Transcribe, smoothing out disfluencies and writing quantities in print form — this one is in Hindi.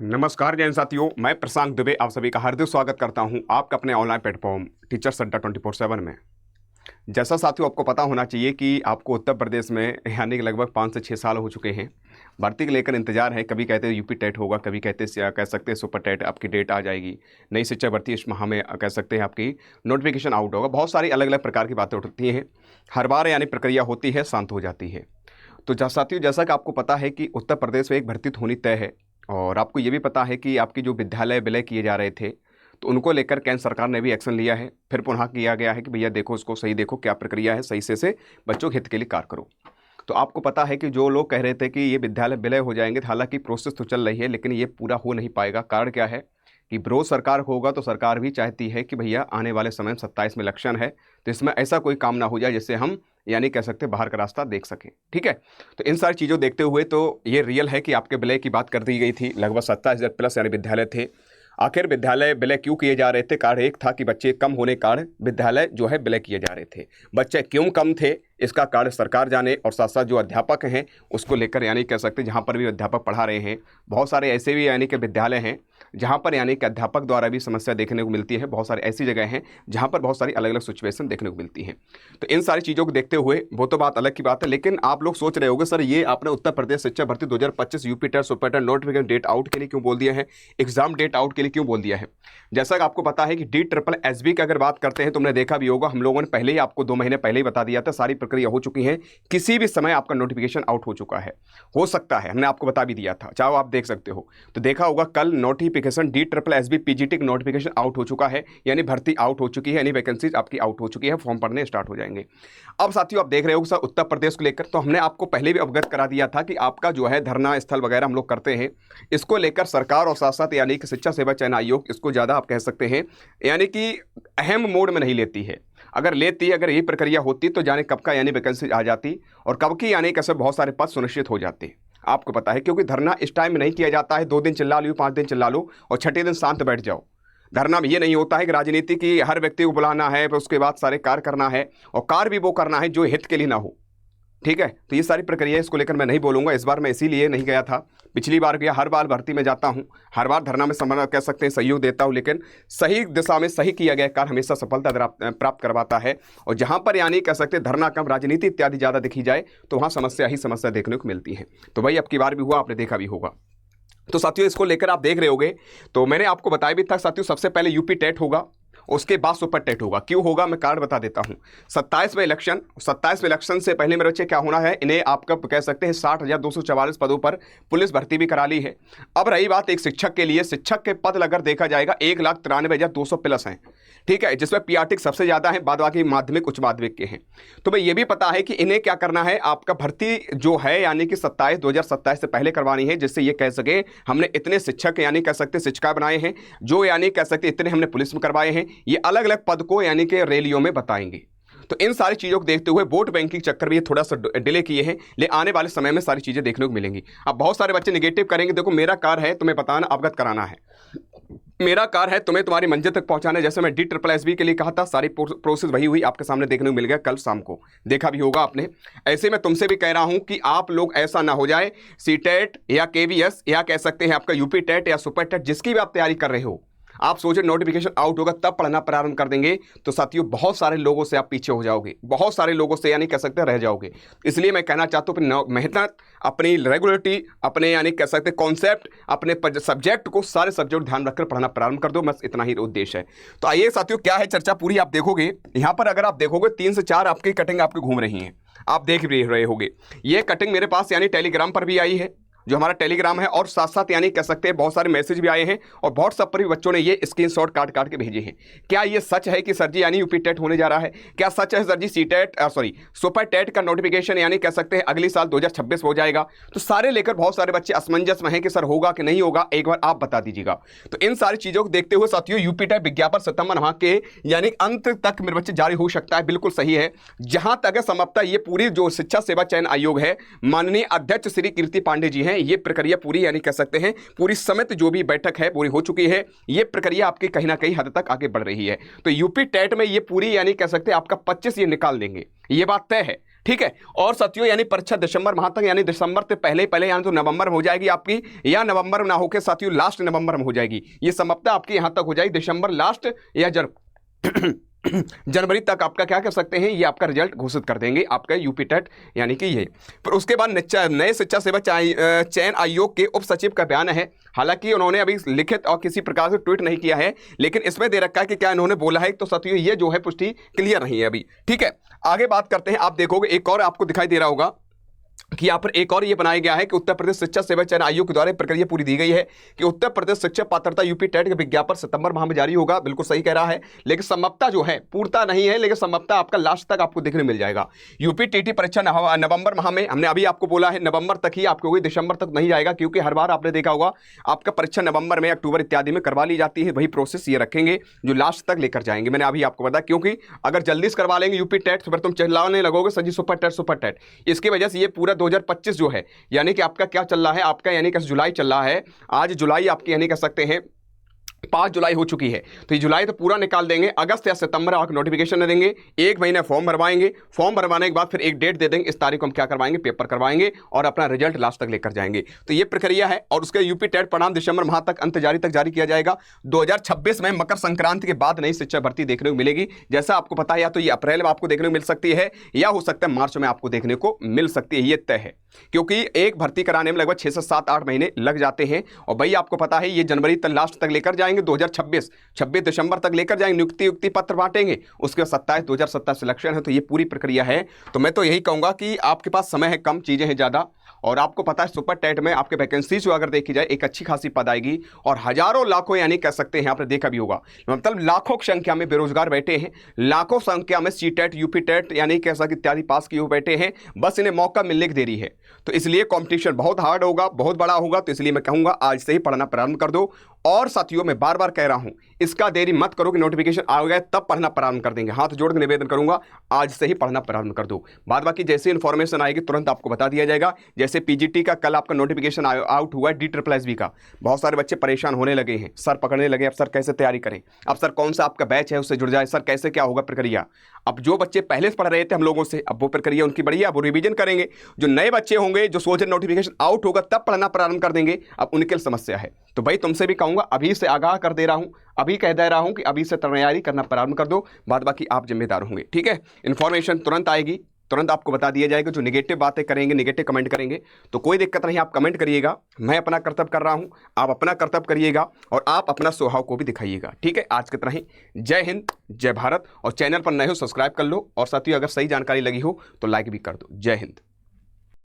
नमस्कार जैन साथियों, मैं प्रशांत दुबे आप सभी का हार्दिक स्वागत करता हूं आपका अपने ऑनलाइन प्लेटफॉर्म टीचर्स अड्डा 24/7 में। जैसा साथियों आपको पता होना चाहिए कि आपको उत्तर प्रदेश में यानी कि लगभग 5 से 6 साल हो चुके हैं भर्ती को लेकर इंतजार है। कभी कहते हैं यूपी टेट होगा, कभी कह सकते हैं सुपर टेट आपकी डेट आ जाएगी, नई शिक्षा भर्ती इस माह में कह सकते हैं आपकी नोटिफिकेशन आउट होगा। बहुत सारी अलग अलग प्रकार की बातें उठती हैं, हर बार यानी प्रक्रिया होती है, शांत हो जाती है। तो साथियों जैसा कि आपको पता है कि उत्तर प्रदेश में एक भर्ती होनी तय है और आपको ये भी पता है कि आपकी जो विद्यालय विलय किए जा रहे थे तो उनको लेकर केंद्र सरकार ने भी एक्शन लिया है। फिर पुनः किया गया है कि भैया देखो, उसको सही देखो, क्या प्रक्रिया है, सही से बच्चों के हित के लिए कार्य करो। तो आपको पता है कि जो लोग कह रहे थे कि ये विद्यालय विलय हो जाएंगे, हालांकि प्रोसेस तो चल रही है लेकिन ये पूरा हो नहीं पाएगा। कारण क्या है कि विरोध सरकार होगा तो सरकार भी चाहती है कि भैया आने वाले समय में 27 में इलेक्शन है, तो इसमें ऐसा कोई काम ना हो जाए जिससे हम यानी कह सकते हैं बाहर का रास्ता देख सकें। ठीक है, तो इन सारी चीज़ों देखते हुए तो ये रियल है कि आपके विलय की बात कर दी गई थी। लगभग 27,000 प्लस यानी विद्यालय थे। आखिर विद्यालय विलय क्यों किए जा रहे थे? कारण एक था कि बच्चे कम होने के कारण विद्यालय जो है विलय किए जा रहे थे। बच्चे क्यों कम थे इसका कारण सरकार जाने, और साथ साथ जो अध्यापक हैं उसको लेकर यानी कह सकते हैं जहाँ पर भी अध्यापक पढ़ा रहे हैं, बहुत सारे ऐसे भी यानी कि विद्यालय हैं जहाँ पर यानी कि अध्यापक द्वारा भी समस्या देखने को मिलती है। बहुत सारी ऐसी जगह हैं जहाँ पर बहुत सारी अलग अलग सिचुएशन देखने को मिलती हैं। तो इन सारी चीज़ों को देखते हुए वो तो बात अलग की बात है, लेकिन आप लोग सोच रहे होंगे सर ये आपने उत्तर प्रदेश शिक्षा भर्ती 2025 UP TET super TET notification date out के लिए क्यों बोल दिया है, एग्जाम डेट आउट के लिए क्यों बोल दिया है? जैसा कि आपको पता है कि DSSB की अगर बात करते हैं, तुमने देखा भी होगा, हम लोगों ने पहले ही आपको 2 महीने पहले ही बता दिया था, सारी प्रक्रिया हो चुकी है, किसी भी समय आपका नोटिफिकेशन आउट हो चुका है, हो सकता है, हमने आपको बता भी दिया था, चाहो आप देख सकते हो। तो देखा होगा कल नोटिफिकेशन DSSB PGT का नोटिफिकेशन आउट हो चुका है, यानी भर्ती आउट हो चुकी है, यानी वैकेंसीज आपकी आउट हो चुकी है, फॉर्म भरने स्टार्ट हो जाएंगे। अब साथियों आप देख रहे हो सर उत्तर प्रदेश को लेकर तो हमने आपको पहले भी अवगत करा दिया था कि आपका जो है धरना स्थल वगैरह हम लोग करते हैं, इसको लेकर सरकार और साथ साथ यानी कि शिक्षा सेवा चयन आयोग इसको ज़्यादा आप कह सकते हैं यानी कि अहम मोड में नहीं लेती है। अगर लेती, अगर ये प्रक्रिया होती तो जाने कब का यानी वैकेंसी आ जाती और कब की यानी कैसे बहुत सारे पद सुनिश्चित हो जाते। आपको पता है क्योंकि धरना इस टाइम में नहीं किया जाता है 2 दिन चिल्ला लो, 5 दिन चिल्ला लो और छठे दिन शांत बैठ जाओ। धरना में ये नहीं होता है कि राजनीति की हर व्यक्ति को बुलाना है, फिर उसके बाद सारे कार्य करना है और कार्य भी वो करना है जो हित के लिए ना हो। ठीक है, तो ये सारी प्रक्रिया इसको लेकर मैं नहीं बोलूँगा। इस बार मैं इसीलिए नहीं गया था, पिछली बार गया, हर बार भर्ती में जाता हूँ, हर बार धरना में समझ कह सकते हैं सहयोग देता हूँ, लेकिन सही दिशा में सही किया गया कार्य हमेशा सफलता प्राप्त करवाता है। और जहाँ पर यानी कह सकते हैं धरना कम, राजनीति इत्यादि ज़्यादा दिखी जाए तो वहाँ समस्या ही समस्या देखने को मिलती है। तो भाई अब की बार भी हुआ, आपने देखा भी होगा। तो साथियों इसको लेकर आप देख रहे होगे, तो मैंने आपको बताया भी था साथियों, सबसे पहले यूपी टेट होगा, उसके बाद सुपर टेट होगा। क्यों होगा मैं कारण बता देता हूं। 27वें इलेक्शन से पहले मेरे बच्चे क्या होना है, इन्हें आपका कह सकते हैं 60,244 पदों पर पुलिस भर्ती भी करा ली है। अब रही बात एक शिक्षक के लिए, शिक्षक के पद अगर देखा जाएगा 1,93,200 प्लस हैं। ठीक है, जिसमें पीआरटी सबसे ज़्यादा है, बाद बाकी माध्यमिक उच्च माध्यमिक के हैं। तो भाई ये भी पता है कि इन्हें क्या करना है, आपका भर्ती जो है यानी कि 2027 से पहले करवानी है, जिससे ये कह सके हमने इतने शिक्षक यानी कह सकते शिक्षिका बनाए हैं, जो यानी कह सकते इतने हमने पुलिस में करवाए हैं। ये अलग अलग पद को यानी कि रैलियों में बताएंगे। तो इन सारी चीज़ों को देखते हुए वोट बैंकिंग चक्कर में ये थोड़ा सा डिले किए हैं, ले आने वाले समय में सारी चीज़ें देखने को मिलेंगी। अब बहुत सारे बच्चे निगेटिव करेंगे, देखो मेरा कार्य है तुम्हें बताना, अवगत कराना है, मेरा कार्य है तुम्हें तुम्हारी मंजिल तक पहुंचाना है। जैसे मैं DSSB के लिए कहा था, सारी प्रोसेस वही हुई, आपके सामने देखने को मिल गया, कल शाम को देखा भी होगा आपने। ऐसे मैं तुमसे भी कह रहा हूं कि आप लोग ऐसा ना हो जाए, सीटेट या KVS या कह सकते हैं आपका यूपी टेट या सुपर टेट, जिसकी भी आप तैयारी कर रहे हो, आप सोचे नोटिफिकेशन आउट होगा तब पढ़ना प्रारंभ कर देंगे, तो साथियों बहुत सारे लोगों से आप पीछे हो जाओगे, बहुत सारे लोगों से यानी कह सकते रह जाओगे। इसलिए मैं कहना चाहता हूँ अपनी मेहनत, अपनी रेगुलरिटी, अपने यानी कह सकते कॉन्सेप्ट, अपने सब्जेक्ट को, सारे सब्जेक्ट ध्यान रखकर पढ़ना प्रारंभ कर दो, बस इतना ही उद्देश्य है। तो आइए साथियों क्या है चर्चा पूरी आप देखोगे। यहाँ पर अगर आप देखोगे 3 से 4 आपकी कटिंग आपकी घूम रही हैं, आप देख भी रहे होगे। ये कटिंग मेरे पास यानी टेलीग्राम पर भी आई है, जो हमारा टेलीग्राम है, और साथ साथ यानी कह सकते हैं बहुत सारे मैसेज भी आए हैं और व्हाट्सएप पर भी बच्चों ने ये स्क्रीनशॉट काट के भेजे हैं। क्या ये सच है कि सर जी यानी यूपी टेट होने जा रहा है? क्या सच है सर जी सुपर टेट का नोटिफिकेशन यानी कह सकते हैं अगले साल 2026 हो जाएगा? तो सारे लेकर बहुत सारे बच्चे असमंजस में हैं कि सर होगा कि नहीं होगा, एक बार आप बता दीजिएगा। तो इन सारी चीज़ों को देखते हुए साथियों यूपी टेट विज्ञापन सितंबर माह के यानी अंत तक मेरे बच्चे जारी हो सकता है, बिल्कुल सही है। जहां तक है समाप्ता ये पूरी जो शिक्षा सेवा चयन आयोग है, माननीय अध्यक्ष श्री कीर्ति पांडे जी हैं, ये प्रक्रिया पूरी यानी कह सकते हैं पूरी समिति जो भी बैठक है पूरी हो चुकी है। ये प्रक्रिया आपकी कहीं ना कहीं हद तक आगे बढ़ रही है। तो यूपी टेट में ये पूरी यानी कह सकते हैं आपका 25 ये निकाल देंगे, ये बात तय है। ठीक है। और साथियों यानी परीक्षा दिसंबर माह तक, यानी दिसंबर से पहले पहले यानी तो नवंबर में हो जाएगी आपकी, या नवंबर में ना होकर साथियों लास्ट नवंबर में हो जाएगी। ये समाप्ति आपकी यहां तक हो जाएगी दिसंबर लास्ट या जनवरी तक आपका क्या कर सकते हैं, ये आपका रिजल्ट घोषित कर देंगे आपका यूपी टेट यानी कि ये। फिर उसके बाद नए शिक्षा सेवा चयन आयोग के उप सचिव का बयान है। हालांकि उन्होंने अभी लिखित और किसी प्रकार से ट्वीट नहीं किया है, लेकिन इसमें दे रखा है कि क्या इन्होंने बोला है, तो साथियों ये जो है पुष्टि क्लियर नहीं है अभी। ठीक है, आगे बात करते हैं। आप देखोगे एक और आपको दिखाई दे रहा होगा कि यहाँ पर एक और ये बनाया गया है कि उत्तर प्रदेश शिक्षा सेवा चयन आयोग के द्वारा प्रक्रिया पूरी दी गई है कि उत्तर प्रदेश शिक्षक पात्रता यूपी टेट का विज्ञापन सितंबर माह में जारी होगा। बिल्कुल सही कह रहा है, लेकिन समाप्ता जो है पूर्णता नहीं है, लेकिन समाप्ता आपका लास्ट तक आपको देखने मिल जाएगा। यूपी टीटी परीक्षा नवंबर माह में, हमने अभी आपको बोला है नवंबर तक ही आपको होगी, दिसंबर तक नहीं जाएगा, क्योंकि हर बार आपने देखा होगा आपका परीक्षा नवंबर में, अक्टूबर इत्यादि में करवा ली जाती है। वही प्रोसेस ये रखेंगे जो लास्ट तक लेकर जाएंगे। मैंने अभी आपको बताया, क्योंकि अगर जल्दी से करवा लेंगे यूपी टेट तो फिर तुम चिल्लाने लगोगे सर जी सुपर टेट। इसकी वजह से ये पूरा 2025 जो है यानी कि आपका क्या चल रहा है, आपका यानी कि जुलाई चल रहा है, आज जुलाई आपकी यानी कह सकते हैं 5 जुलाई हो चुकी है, तो ये जुलाई तो पूरा निकाल देंगे। अगस्त या सितंबर आपको नोटिफिकेशन देंगे, एक महीना फॉर्म भरवाएंगे, फॉर्म भरवाने के बाद फिर एक डेट दे देंगे, इस तारीख को हम क्या करवाएंगे, पेपर करवाएंगे और अपना रिजल्ट लास्ट तक लेकर जाएंगे। तो ये प्रक्रिया है। और उसके यूपी टेट परिणाम दिसंबर माह तक अंत तक जारी किया जाएगा। 2026 में मकर संक्रांति के बाद नई शिक्षा भर्ती देखने को मिलेगी। जैसा आपको पता है, या तो ये अप्रैल में आपको देखने को मिल सकती है, या हो सकता है मार्च में आपको देखने को मिल सकती है, ये तय है। क्योंकि एक भर्ती कराने में लगभग 6 से 7-8 महीने लग जाते हैं। और भाई आपको पता है ये जनवरी तक लास्ट तक लेकर जाएंगे, 2026 दिसंबर तक लेकर जाएंगे, नियुक्ति पत्र बांटेंगे, उसके बाद 2027 सिलेक्शन है। तो ये पूरी प्रक्रिया है। तो मैं तो यही कहूंगा कि आपके पास समय है कम, चीजें हैं ज्यादा, और आपको पता है सुपर टेट में आपके वैकेंसी जो अगर देखी जाए एक अच्छी खासी पद आएगी, और हजारों लाखों यानी कह सकते हैं, आपने देखा भी होगा, मतलब लाखों की संख्या में बेरोजगार बैठे हैं, लाखों संख्या में सी टेट यूपी टेट यानी कह सकते इत्यादि पास किए हुए बैठे हैं, बस इन्हें मौका मिलने की देरी है। तो इसलिए कंपटीशन बहुत हार्ड होगा, बहुत बड़ा होगा। तो इसलिए मैं कहूंगा आज से ही पढ़ना प्रारंभ कर दो। और साथियों मैं बार बार कह रहा हूं, इसका देरी मत करो कि नोटिफिकेशन आ गया तब पढ़ना प्रारंभ कर देंगे। हाथ जोड़ के निवेदन करूंगा, आज से ही पढ़ना प्रारंभ कर दो। बाद बाकी जैसे इन्फॉर्मेशन आएगी तुरंत आपको बता दिया जाएगा। जैसे पीजीटी का कल आपका नोटिफिकेशन आउट हुआ है, DSSB का, बहुत सारे बच्चे परेशान होने लगे हैं, सर पकड़ने लगे, अब सर कैसे तैयारी करें, अब सर कौन सा आपका बैच है उससे जुड़ जाए, सर कैसे क्या होगा प्रक्रिया। अब जो बच्चे पहले से पढ़ रहे थे हम लोगों से, अब वो प्रक्रिया उनकी बढ़िया, अब वो रिवीजन करेंगे। जो नए बच्चे होंगे जो सोच नोटिफिकेशन आउट होगा तब पढ़ना प्रारंभ कर देंगे, अब उनके लिए समस्या है। तो भाई तुमसे भी कहूंगा, अभी से आगाह कर दे रहा हूं, अभी कह दे रहा हूं कि अभी से तैयारी करना प्रारंभ कर दो। बाद बाकी आप जिम्मेदार होंगे। ठीक है, इन्फॉर्मेशन तुरंत आएगी, तुरंत आपको बता दिया जाएगा। जो नेगेटिव बातें करेंगे, नेगेटिव कमेंट करेंगे, तो कोई दिक्कत नहीं, आप कमेंट करिएगा। मैं अपना कर्तव्य कर रहा हूं, आप अपना कर्तव्य करिएगा, और आप अपना स्वभाव को भी दिखाइएगा। ठीक है, आज कितना ही। जय हिंद, जय भारत। और चैनल पर नए हो सब्सक्राइब कर लो, और साथियों अगर सही जानकारी लगी हो तो लाइक भी कर दो। जय हिंद।